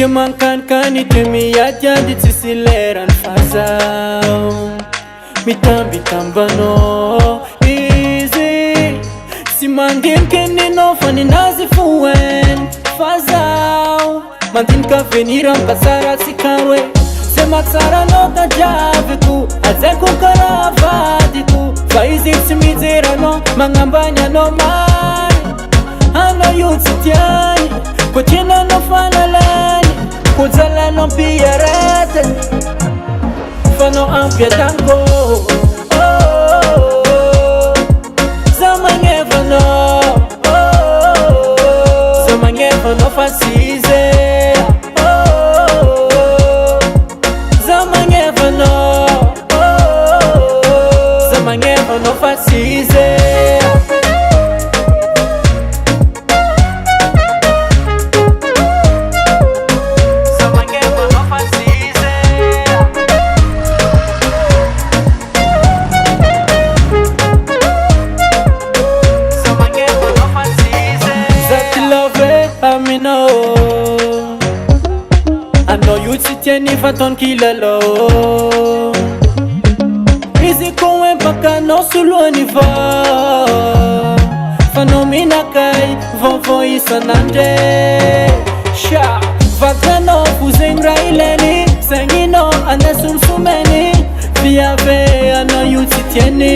Tia mankanikany tia miadiady tsisy lerany fazao mitambitambanao izy sy mandiniky ninao fa ninazy foen fazao mandinika venir ambasara sikawe se matsaranao tadiaviko azaiko karaha vadiko fa izy tsy mijeranao magnambany anao mary anao io tsy tiany ko tiananao fanalany ko jalanao mpiarety fanao ampiatanko za magnevanao za magnevanao fasize za magnevanao za magnevanao fasize anao io tsy tiany fatony kilalo izy ko empakanao soloany va fanao minakay vaovao isanandre sha vatanao fozegny raha ilany sagninao anasomsomeny viave anao io tsy tiany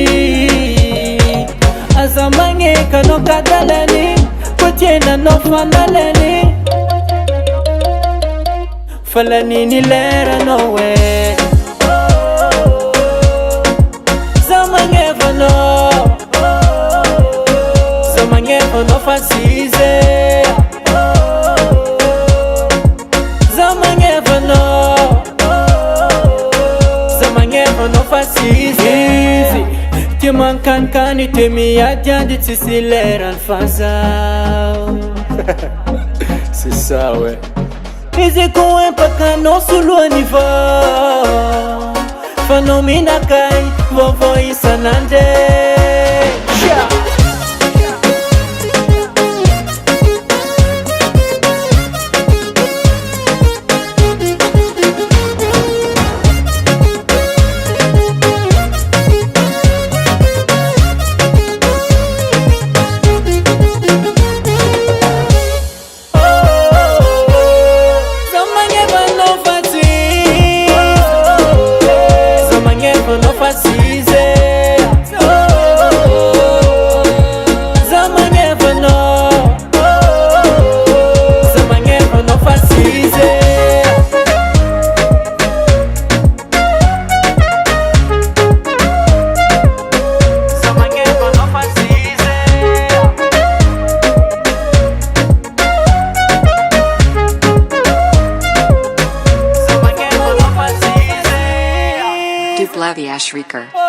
aza magnekanao kadalany ko tienanao fanalany falanini leranao e za magnevanao fasize za magnevanao fasize tia mankanikany tia miadiady tsisy lerany fazao c'est ça ouais. izy ko empakanao soloany va fanao minakay vaovao isanandre Duplavia Shrieker.